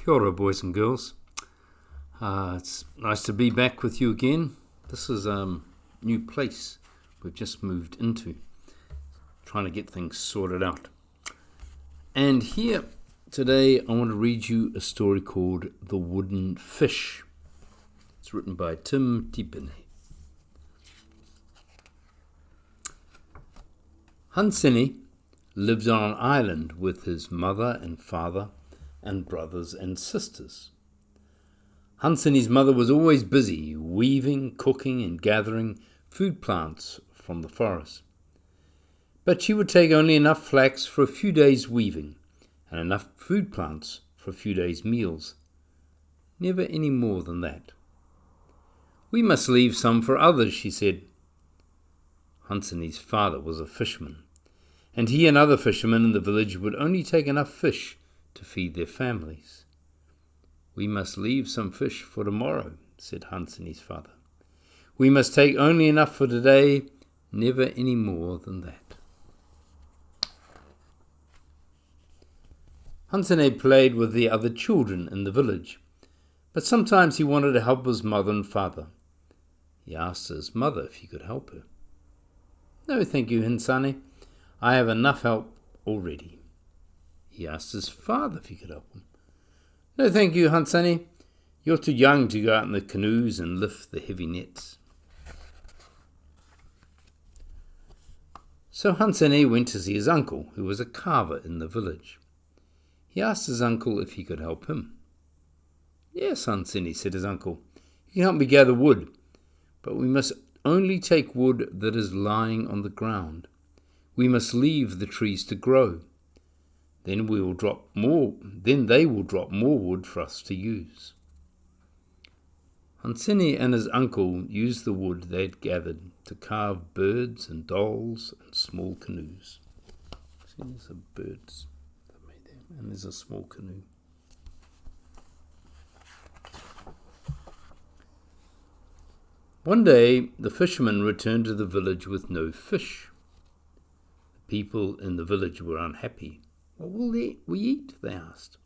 Kia ora, boys and girls. It's nice to be back with you again. This is a new place we've just moved into, trying to get things sorted out. And here today I want to read you a story called The Wooden Fish. It's written by Tim Tipene. Hanseni lived on an island with his mother and father and brothers and sisters. Hanseni's mother was always busy weaving, cooking and gathering food plants from the forest. But she would take only enough flax for a few days' weaving and enough food plants for a few days' meals. Never any more than that. "We must leave some for others," she said. Hanseni's father was a fisherman, and he and other fishermen in the village would only take enough fish to feed their families. "We must leave some fish for tomorrow," said Hanseni's father. "We must take only enough for today, never any more than that." Hanseni played with the other children in the village, but sometimes he wanted to help his mother and father. He asked his mother if he could help her. "No, thank you, Hanseni. I have enough help already." He asked his father if he could help him. "No, thank you, Hanseni. You're too young to go out in the canoes and lift the heavy nets." So Hanseni went to see his uncle, who was a carver in the village. He asked his uncle if he could help him. "Yes, Hanseni," said his uncle. "You can help me gather wood, but we must only take wood that is lying on the ground. We must leave the trees to grow. Then they will drop more wood for us to use." Hanseni and his uncle used the wood they had gathered to carve birds and dolls and small canoes. See, there's birds that made them, and there's a small canoe. One day, the fishermen returned to the village with no fish. The people in the village were unhappy. "What will we eat?" they asked.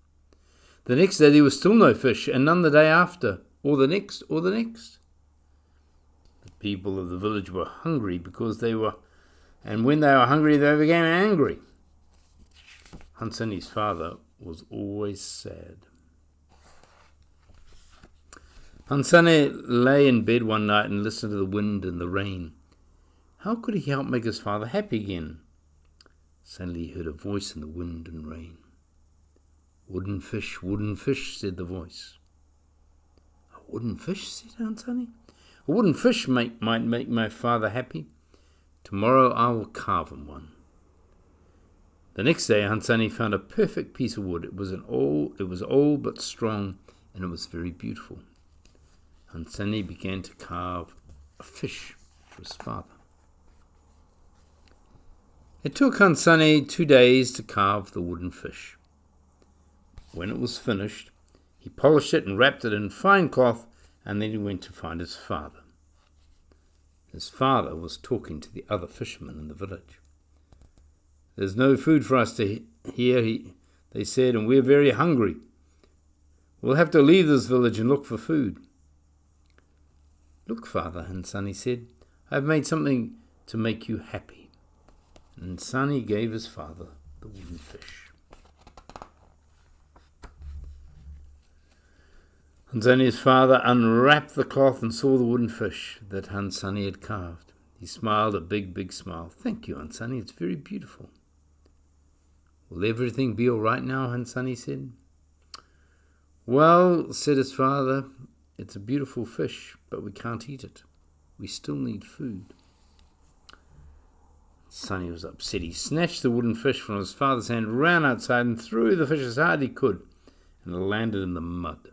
The next day there was still no fish, and none the day after, or the next, or the next. The people of the village were hungry and when they were hungry they became angry. Hanseni's father was always sad. Hanseni lay in bed one night and listened to the wind and the rain. How could he help make his father happy again? Suddenly he heard a voice in the wind and rain. wooden fish," said the voice. "A wooden fish," said Hanseni. "A wooden fish might make my father happy. Tomorrow I will carve him one." The next day Hanseni found a perfect piece of wood. It was old but strong, and it was very beautiful. Hanseni began to carve a fish for his father. It took Hanseni 2 days to carve the wooden fish. When it was finished, he polished it and wrapped it in fine cloth, and then he went to find his father. His father was talking to the other fishermen in the village. "There's no food for us here," they said, "and we're very hungry. We'll have to leave this village and look for food." "Look, father," Hanseni said, "I have made something to make you happy." And Hanseni gave his father the wooden fish. Hanseni's father unwrapped the cloth and saw the wooden fish that Hanseni had carved. He smiled a big, big smile. "Thank you, Hanseni. It's very beautiful." "Will everything be all right now?" Hanseni said. "Well," said his father, "it's a beautiful fish, but we can't eat it. We still need food." Hanseni was upset. He snatched the wooden fish from his father's hand, ran outside and threw the fish as hard as he could, and it landed in the mud.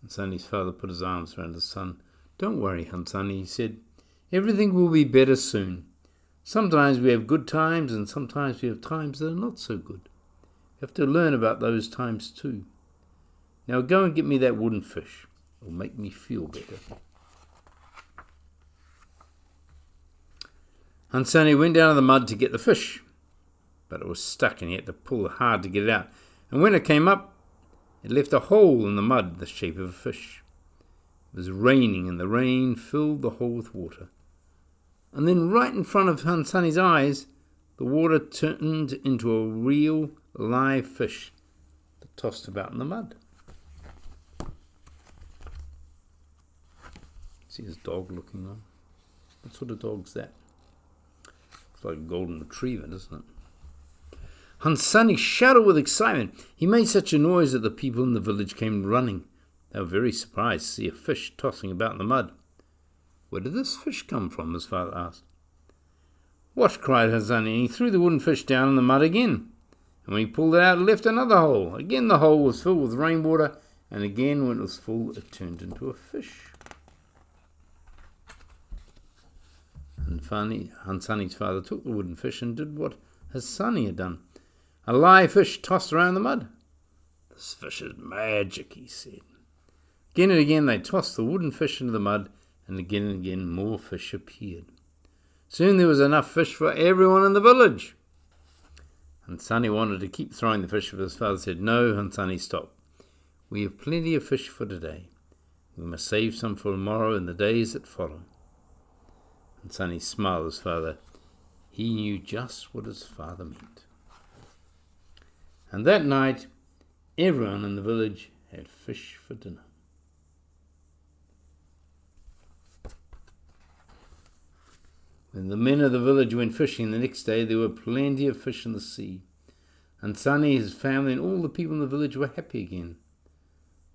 Hanseni's father put his arms around his son. "Don't worry, Hanseni," he said. "Everything will be better soon. Sometimes we have good times, and sometimes we have times that are not so good. You have to learn about those times too. Now go and get me that wooden fish. It will make me feel better." Hanseni went down in the mud to get the fish, but it was stuck and he had to pull hard to get it out. And when it came up, it left a hole in the mud, the shape of a fish. It was raining, and the rain filled the hole with water. And then right in front of Hansani's eyes, the water turned into a real live fish that tossed about in the mud. See his dog looking on. What sort of dog's that? Looks like a golden retriever, doesn't it? Hansani shouted with excitement. He made such a noise that the people in the village came running. They were very surprised to see a fish tossing about in the mud. Where did this fish come from? His father asked. What? Cried Hansani, and he threw the wooden fish down in the mud again. And when he pulled it out, it left another hole. Again the hole was filled with rainwater, and again when it was full, it turned into a fish. And finally, Hansani's father took the wooden fish and did what Hansani had done. A live fish tossed around the mud. This fish is magic, he said. Again and again they tossed the wooden fish into the mud, and again more fish appeared. Soon there was enough fish for everyone in the village. Hansani wanted to keep throwing the fish, but his father said, No, Hansani, stop. We have plenty of fish for today. We must save some for tomorrow and the days that follow. Hansani smiled at his father. He knew just what his father meant. And that night, everyone in the village had fish for dinner. When the men of the village went fishing the next day, there were plenty of fish in the sea. Hansani, his family, and all the people in the village were happy again.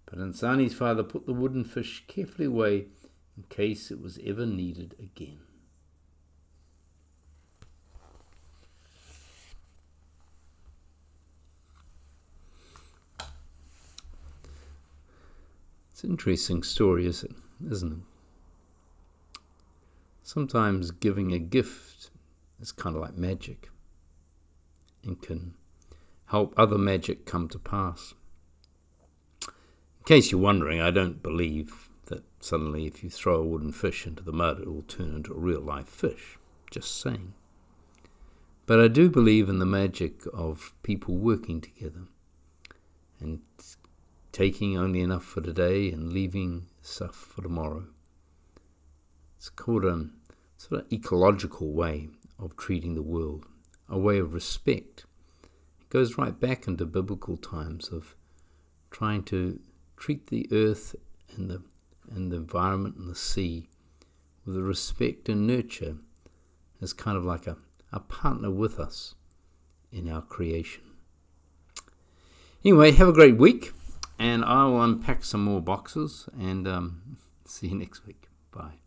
But Hansani's father put the wooden fish carefully away in case it was ever needed again. It's an interesting story, isn't it? Sometimes giving a gift is kind of like magic and can help other magic come to pass. In case you're wondering, I don't believe that suddenly if you throw a wooden fish into the mud, it will turn into a real live fish. Just saying. But I do believe in the magic of people working together and taking only enough for today and leaving stuff for tomorrow. It's called a sort of ecological way of treating the world, a way of respect. It goes right back into biblical times of trying to treat the earth and the environment and the sea with a respect and nurture as kind of like a partner with us in our creation. Anyway, have a great week, and I'll unpack some more boxes and see you next week. Bye.